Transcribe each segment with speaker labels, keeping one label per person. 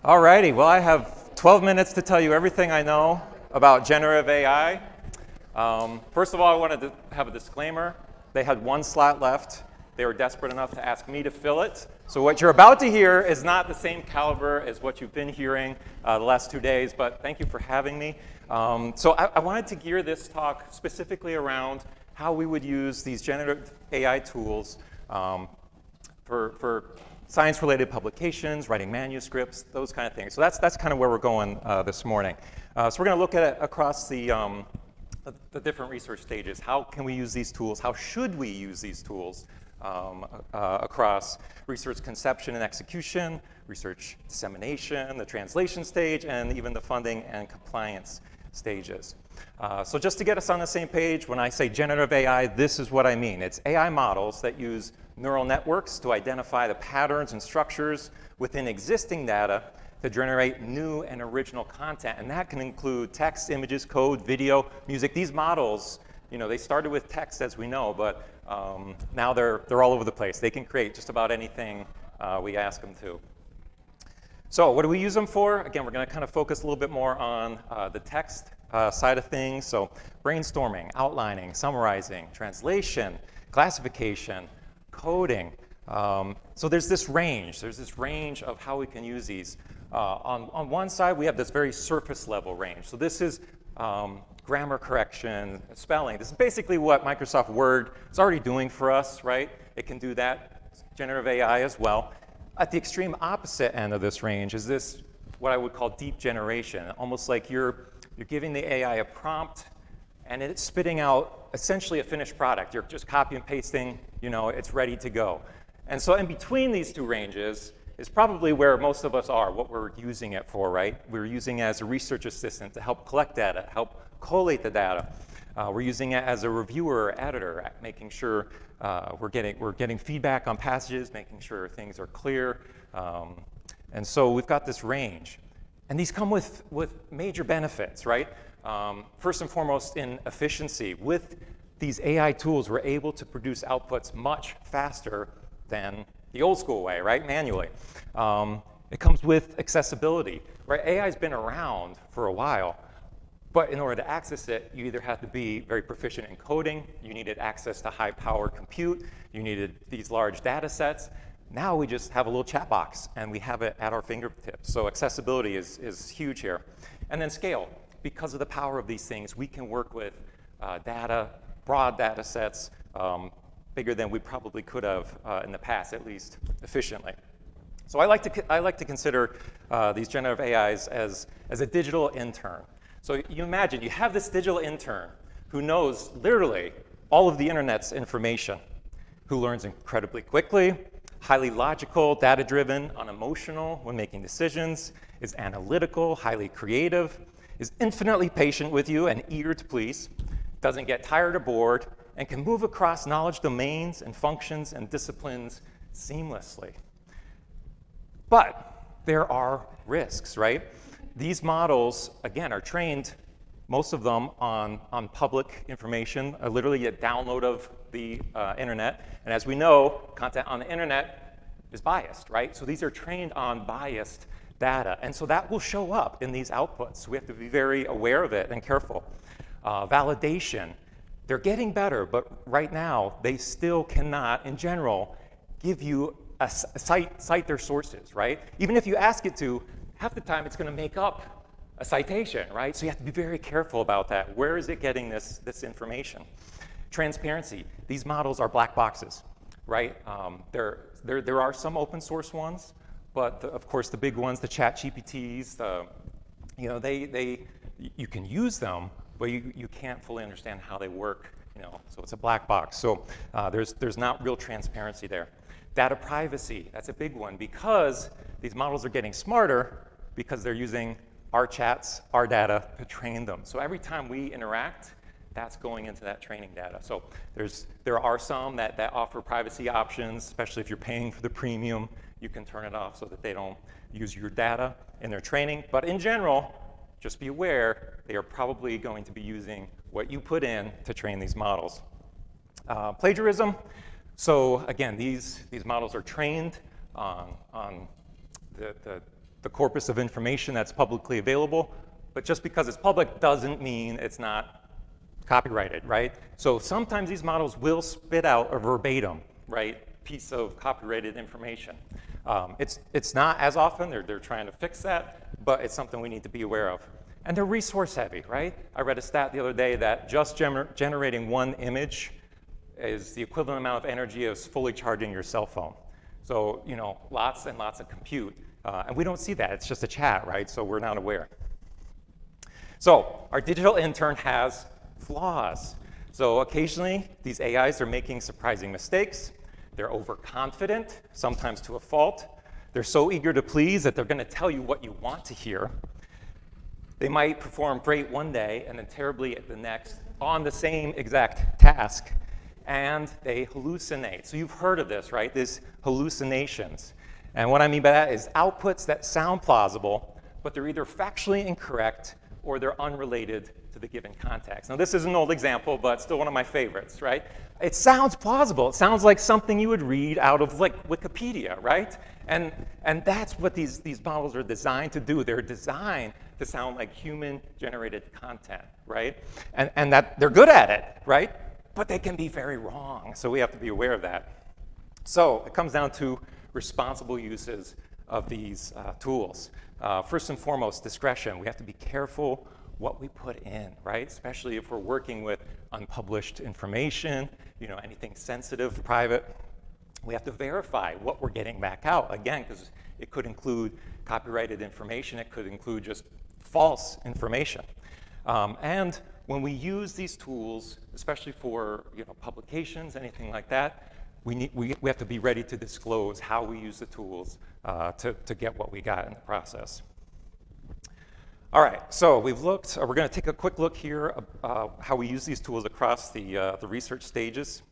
Speaker 1: Alrighty, well I have 12 minutes to tell you everything I know about generative AI. First of all, I wanted to have a disclaimer. They had one slot left. They were desperate enough to ask me to fill it. So what you're about to hear is not the same caliber as what you've been hearing the last 2 days, but thank you for having me. So I wanted to gear this talk specifically around how we would use these generative AI tools for science-related publications, writing manuscripts, those kind of things. So that's kind of where we're going this morning. So we're going to look at it across the different research stages. How can we use these tools? How should we use these tools across research conception and execution, research dissemination, the translation stage, and even the funding and compliance stages. So just to get us on the same page, when I say generative AI, this is what I mean. It's AI models that use neural networks to identify the patterns and structures within existing data to generate new and original content. And that can include text, images, code, video, music. These models, you know, they started with text, as we know, but now they're all over the place. They can create just about anything we ask them to. So what do we use them for? Again, we're going to kind of focus a little bit more on the text side of things. So brainstorming, outlining, summarizing, translation, classification, coding. So there's this range. There's this range of how we can use these. On one side, we have this very surface level range. So this is grammar correction, spelling. This is basically what Microsoft Word is already doing for us, right? It can do that, generative AI as well. At the extreme opposite end of this range is this, what I would call deep generation, almost like you're giving the AI a prompt and it's spitting out essentially a finished product. You're just copy and pasting, you know, it's ready to go. And so in between these two ranges is probably where most of us are, what we're using it for, right? We're using it as a research assistant to help collect data, help collate the data. We're using it as a reviewer or editor, making sure we're getting feedback on passages, making sure things are clear. And so we've got this range. And these come with major benefits, right? First and foremost in efficiency. With these AI tools, we're able to produce outputs much faster than the old school way, right? Manually. It comes with accessibility, right? AI's been around for a while. But in order to access it, you either have to be very proficient in coding, you needed access to high-powered compute, you needed these large data sets. Now we just have a little chat box, and we have it at our fingertips. So accessibility is huge here. And then scale. Because of the power of these things, we can work with data, broad data sets, bigger than we probably could have in the past, at least efficiently. So I like to consider these generative AIs as a digital intern. So you imagine you have this digital intern who knows literally all of the internet's information, who learns incredibly quickly, highly logical, data-driven, unemotional when making decisions, is analytical, highly creative, is infinitely patient with you and eager to please, doesn't get tired or bored, and can move across knowledge domains and functions and disciplines seamlessly. But there are risks, right? These models, again, are trained, most of them, on public information, literally a download of the internet. And as we know, content on the internet is biased, right? So these are trained on biased data. And so that will show up in these outputs. We have to be very aware of it and careful. Validation. They're getting better, but right now, they still cannot, in general, give you cite their sources, right? Even if you ask it to, half the time it's going to make up a citation, right? So you have to be very careful about that. Where is it getting this information? Transparency. These models are black boxes, right? There are some open source ones, but of course the big ones, the ChatGPTs, you know, you can use them, but you can't fully understand how they work, you know. So it's a black box. So there's not real transparency there. Data privacy. That's a big one because these models are getting smarter because they're using our chats, our data to train them. So every time we interact, that's going into that training data. So there are some that offer privacy options, especially if you're paying for the premium. You can turn it off so that they don't use your data in their training. But in general, just be aware, they are probably going to be using what you put in to train these models. Plagiarism. So again, these models are trained on the the corpus of information that's publicly available, but just because it's public doesn't mean it's not copyrighted, right? So sometimes these models will spit out a verbatim, right, piece of copyrighted information. It's not as often, they're trying to fix that, but it's something we need to be aware of. And they're resource heavy, right? I read a stat the other day that just generating one image is the equivalent amount of energy as fully charging your cell phone. So, you know, lots and lots of compute. And we don't see that, it's just a chat, right? So we're not aware. So our digital intern has flaws. So occasionally, these AIs are making surprising mistakes. They're overconfident, sometimes to a fault. They're so eager to please that they're gonna tell you what you want to hear. They might perform great one day and then terribly at the next on the same exact task. And they hallucinate. So you've heard of this, right? These hallucinations. And what I mean by that is outputs that sound plausible, but they're either factually incorrect or they're unrelated to the given context. Now, this is an old example, but still one of my favorites, right? It sounds plausible. It sounds like something you would read out of like Wikipedia, right? And that's what these models are designed to do. They're designed to sound like human-generated content, right? And that they're good at it, right? But they can be very wrong, so we have to be aware of that. So it comes down to responsible uses of these tools. First and foremost, discretion. We have to be careful what we put in, right? Especially if we're working with unpublished information, you know, anything sensitive, private. We have to verify what we're getting back out, again, because it could include copyrighted information, it could include just false information. And when we use these tools, especially for, you know, publications, anything like that, we have to be ready to disclose how we use the tools to get what we got in the process. All right, so we're going to take a quick look here how we use these tools across the research stages.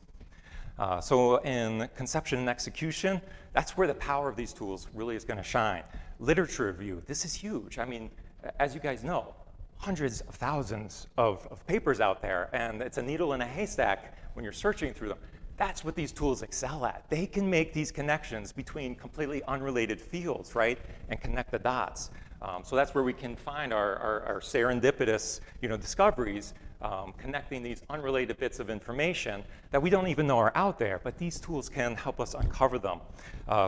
Speaker 1: So in conception and execution, that's where the power of these tools really is going to shine. Literature review, this is huge. I mean, as you guys know, hundreds of thousands of papers out there, and it's a needle in a haystack when you're searching through them. That's what these tools excel at. They can make these connections between completely unrelated fields, right, and connect the dots. So that's where we can find our serendipitous, you know, discoveries, connecting these unrelated bits of information that we don't even know are out there, but these tools can help us uncover them.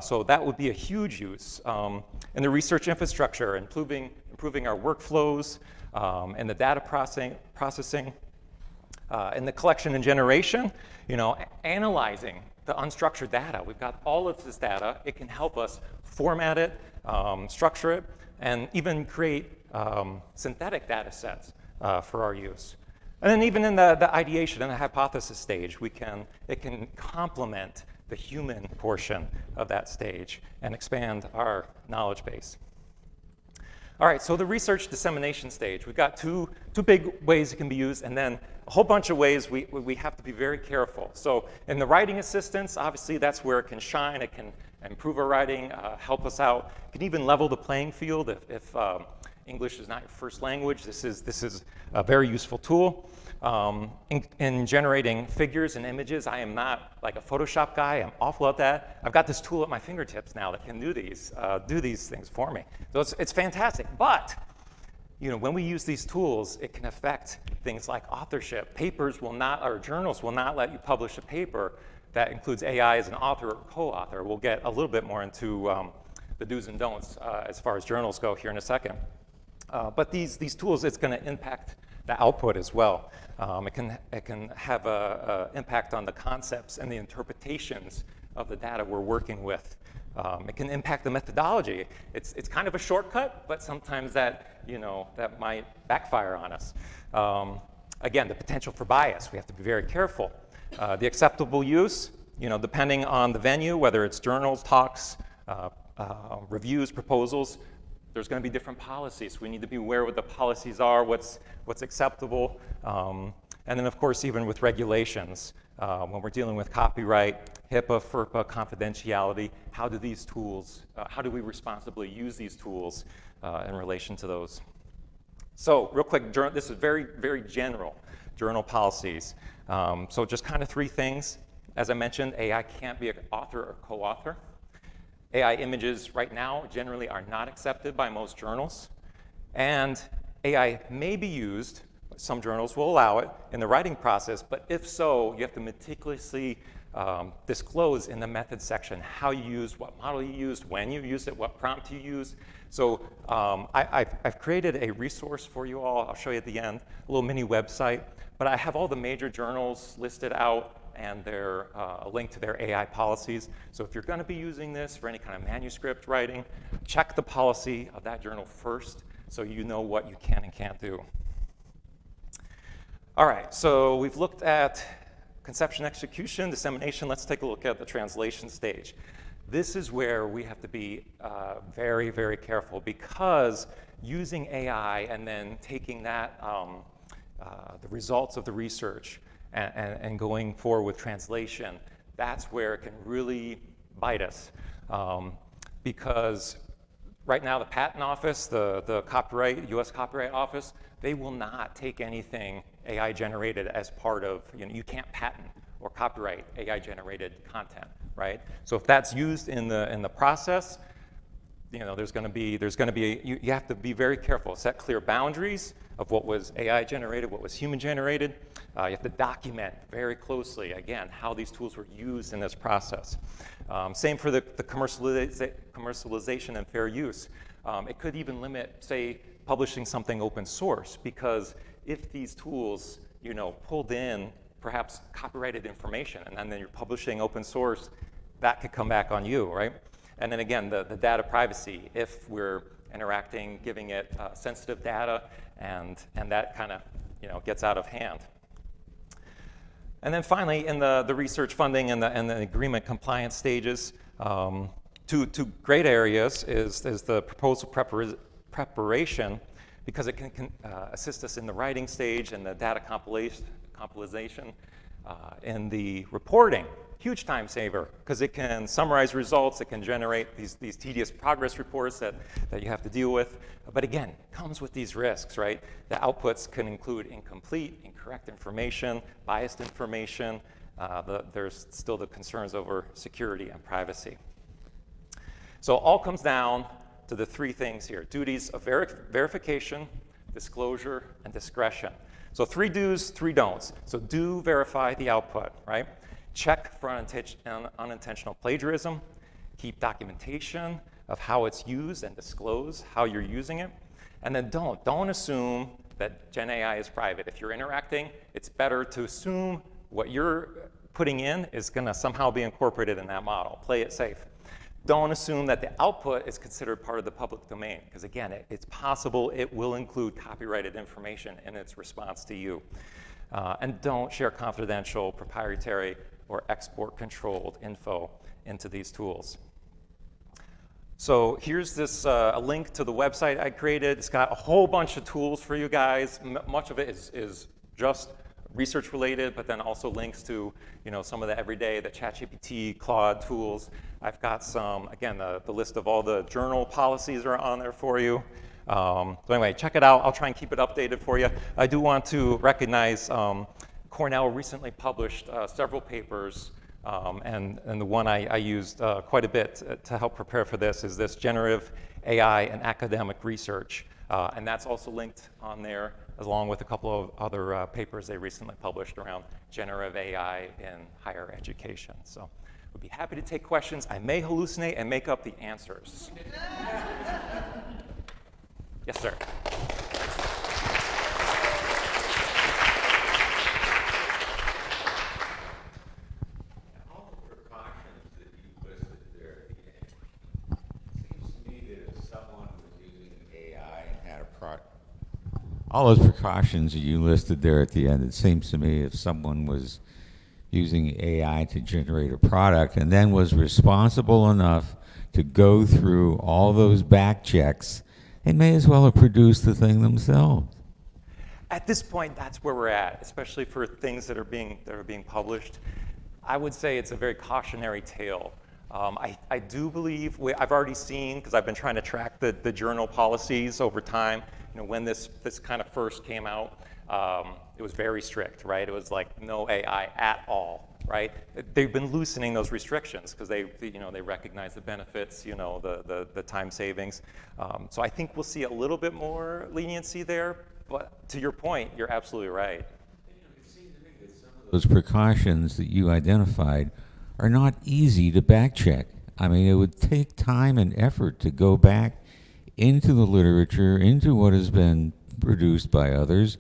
Speaker 1: So that would be a huge use. In the research infrastructure, improving our workflows, and the data processing, in the collection and generation, you know, analyzing the unstructured data. We've got all of this data. It can help us format it, structure it, and even create synthetic data sets for our use. And then even in the ideation and the hypothesis stage, it can complement the human portion of that stage and expand our knowledge base. All right, so the research dissemination stage, we've got two big ways it can be used, and then a whole bunch of ways we have to be very careful. So in the writing assistance, obviously that's where it can shine. It can improve our writing, help us out. It can even level the playing field if English is not your first language. This is a very useful tool. In generating figures and images, I am not like a Photoshop guy. I'm awful at that. I've got this tool at my fingertips now that can do these things for me. So it's fantastic. But you know, when we use these tools, it can affect things like authorship. Papers will not, or journals will not let you publish a paper that includes AI as an author or co-author. We'll get a little bit more into the do's and don'ts as far as journals go here in a second. But these tools, it's going to impact the output as well. It can have an impact on the concepts and the interpretations of the data we're working with. It can impact the methodology. It's kind of a shortcut, but sometimes that might backfire on us. Again, the potential for bias. We have to be very careful. The acceptable use, depending on the venue, whether it's journals, talks, reviews, proposals, there's going to be different policies. We need to be aware what the policies are, what's acceptable, and then of course even with regulations. When we're dealing with copyright, HIPAA, FERPA, confidentiality, how do these tools, how do we responsibly use these tools in relation to those? So real quick, this is very, very general, journal policies. So just kind of three things. As I mentioned, AI can't be an author or co-author. AI images right now generally are not accepted by most journals. And AI may be used, some journals will allow it, in the writing process, but if so, you have to meticulously disclose in the methods section how you used, what model you used, when you used it, what prompt you used. So I've created a resource for you all. I'll show you at the end, a little mini website. But I have all the major journals listed out and a link to their AI policies. So if you're going to be using this for any kind of manuscript writing, check the policy of that journal first so you know what you can and can't do. All right, so we've looked at conception, execution, dissemination. Let's take a look at the translation stage. This is where we have to be very, very careful, because using AI and then taking that, the results of the research and going forward with translation, that's where it can really bite us. Because right now the Patent Office, the copyright, US Copyright Office, they will not take anything AI generated as part of, you can't patent or copyright AI generated content, right? So if that's used in the process, there's going to be you have to be very careful, set clear boundaries of what was AI generated, what was human generated. You have to document very closely, again, how these tools were used in this process. Same for the commercialization and fair use. It could even limit, say, publishing something open source, because if these tools, pulled in perhaps copyrighted information, and then you're publishing open source, that could come back on you, right? And then again, the data privacy, if we're interacting, giving it sensitive data, and that kind of gets out of hand. And then finally, in the research funding and the agreement compliance stages, two great areas is the proposal preparation, because it can assist us in the writing stage and the data compilation, in the reporting. Huge time saver, because it can summarize results, it can generate these tedious progress reports that you have to deal with. But again, comes with these risks, right? The outputs can include incomplete, incorrect information, biased information. There's still the concerns over security and privacy. So it all comes down to the three things here: duties of verification, disclosure, and discretion. So 3 do's, 3 don'ts. So do verify the output, right? Check for unintentional plagiarism. Keep documentation of how it's used and disclose how you're using it. And then don't assume that Gen AI is private. If you're interacting, it's better to assume what you're putting in is going to somehow be incorporated in that model. Play it safe. Don't assume that the output is considered part of the public domain, because again, it's possible it will include copyrighted information in its response to you. And don't share confidential, proprietary, or export-controlled info into these tools. So here's this a link to the website I created. It's got a whole bunch of tools for you guys. Much of it is just research related, but then also links to some of the everyday, the ChatGPT, Claude tools. I've got some, again, the list of all the journal policies are on there for you. So anyway, check it out. I'll try and keep it updated for you. I do want to recognize Cornell recently published several papers, and the one I used quite a bit to help prepare for this is this generative AI and academic research. And that's also linked on there, along with a couple of other papers they recently published around generative AI in higher education. So we'd be happy to take questions. I may hallucinate and make up the answers. Yes, sir.
Speaker 2: All the precautions that you listed there at the end, it seems to me that if someone was using AI and had a product, all those precautions that you listed there at the end, it seems to me if someone was using AI to generate a product and then was responsible enough to go through all those back checks, they may as well have produced the thing themselves.
Speaker 1: At this point, that's where we're at, especially for things that are being published. I would say it's a very cautionary tale. I do believe, I've already seen, because I've been trying to track the journal policies over time, when this kind of first came out, it was very strict, right? It was like no AI at all, right? They've been loosening those restrictions because they recognize the benefits, the time savings. So I think we'll see a little bit more leniency there. But to your point, you're absolutely right.
Speaker 2: It seemed to me that some of those precautions that you identified are not easy to back check. I mean, it would take time and effort to go back into the literature, into what has been produced by others,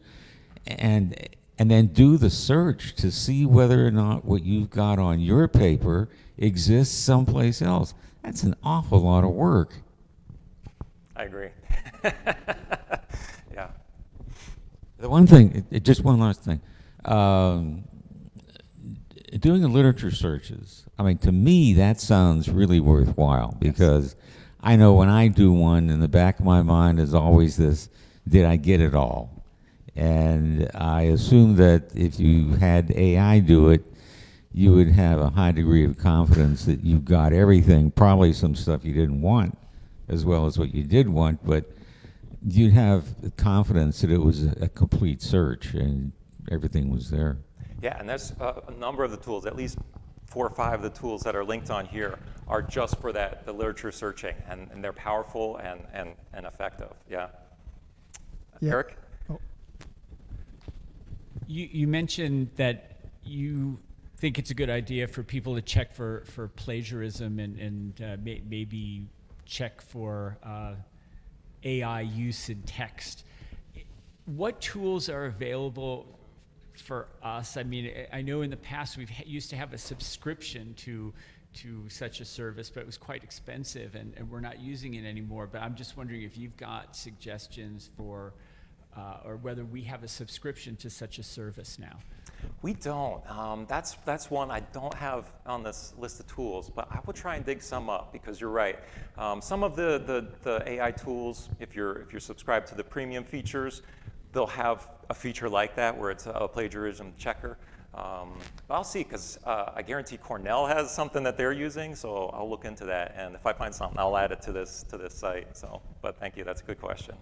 Speaker 2: and then do the search to see whether or not what you've got on your paper exists someplace else. That's an awful lot of work.
Speaker 1: I agree. Yeah.
Speaker 2: The one thing, just one last thing. Doing the literature searches, I mean, to me, that sounds really worthwhile because I know when I do one, in the back of my mind is always this, did I get it all? And I assume that if you had AI do it, you would have a high degree of confidence that you got everything, probably some stuff you didn't want as well as what you did want, but you'd have confidence that it was a complete search and everything was there.
Speaker 1: Yeah, and there's a number of the tools, at least 4 or 5 of the tools that are linked on here are just for that, the literature searching, and they're powerful and effective. Yeah. Eric?
Speaker 3: Oh.
Speaker 4: You mentioned that you think it's a good idea for people to check for plagiarism and maybe check for AI use in text. What tools are available for us? I mean, I know in the past we've used to have a subscription to such a service, but it was quite expensive, and we're not using it anymore. But I'm just wondering if you've got suggestions for, or whether we have a subscription to such a service now.
Speaker 1: We don't. That's one I don't have on this list of tools, but I will try and dig some up because you're right. Some of the AI tools, if you're subscribed to the premium features, they'll have a feature like that where it's a plagiarism checker. But I'll see, because I guarantee Cornell has something that they're using, so I'll look into that. And if I find something, I'll add it to this site. So, but thank you, that's a good question.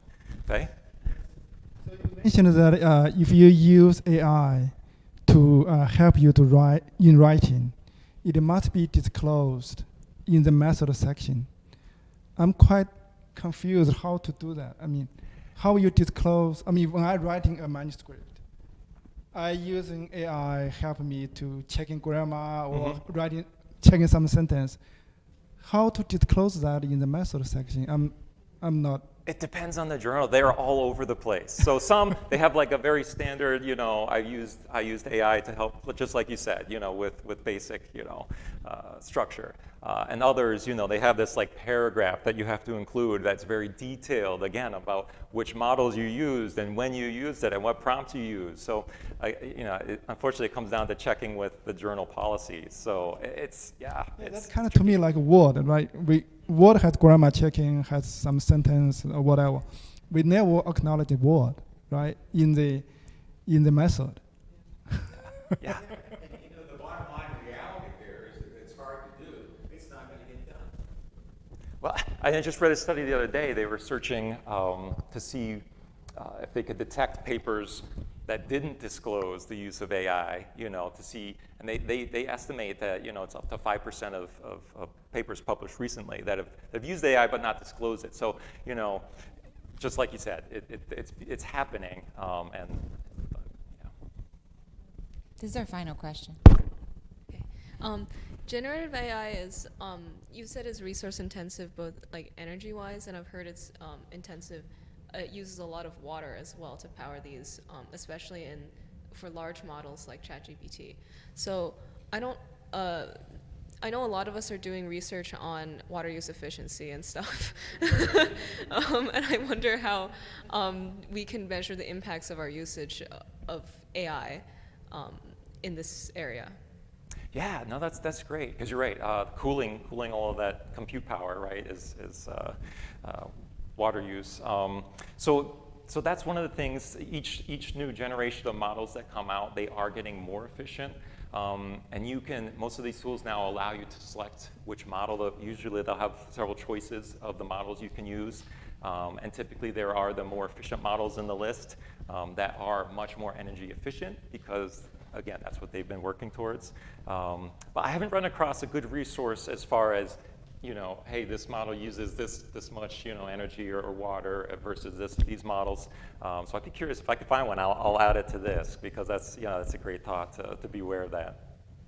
Speaker 1: Okay.
Speaker 3: So you mentioned that if you use AI to help you to write in writing, it must be disclosed in the method section. I'm quite confused how to do that. I mean, how you disclose? I mean, when I'm writing a manuscript, I using AI help me to checking grammar or checking some sentence. How to disclose that in the method section? I'm not.
Speaker 1: It depends on the journal. They are all over the place. So some, they have like a very standard, I used AI to help, just like you said, with basic, structure. And others, they have this like paragraph that you have to include that's very detailed, again, about which models you used and when you used it and what prompts you used. So, unfortunately, it comes down to checking with the journal policies. So it's.
Speaker 3: That's kind of to me like Word, right? Word has grammar checking, has some sentence or whatever. We never acknowledge the word, right? In the method.
Speaker 1: Yeah.
Speaker 2: The bottom line reality there is that it's hard to do. It's not going to get done.
Speaker 1: Well, I just read a study the other day. They were searching to see if they could detect papers that didn't disclose the use of AI, to see, and they estimate that, it's up to 5% of papers published recently that have used AI but not disclosed it. So, just like you said, it's happening, and
Speaker 5: This is our final question.
Speaker 6: Okay. Generative AI is, you said is resource intensive, both like energy wise, and I've heard it's intensive. It uses a lot of water as well to power these, especially for large models like ChatGPT. So I know a lot of us are doing research on water use efficiency and stuff, and I wonder how we can measure the impacts of our usage of AI in this area.
Speaker 1: yeah, no, that's great because you're right. Cooling all of that compute power, right, is water use. So that's one of the things. Each new generation of models that come out, they are getting more efficient. And most of these tools now allow you to select which model. Usually they'll have several choices of the models you can use. And typically there are the more efficient models in the list that are much more energy efficient because, again, that's what they've been working towards. But I haven't run across a good resource as far as, hey, this model uses this much, energy or water versus these models. So I'd be curious if I could find one. I'll add it to this because that's a great thought to be aware of that.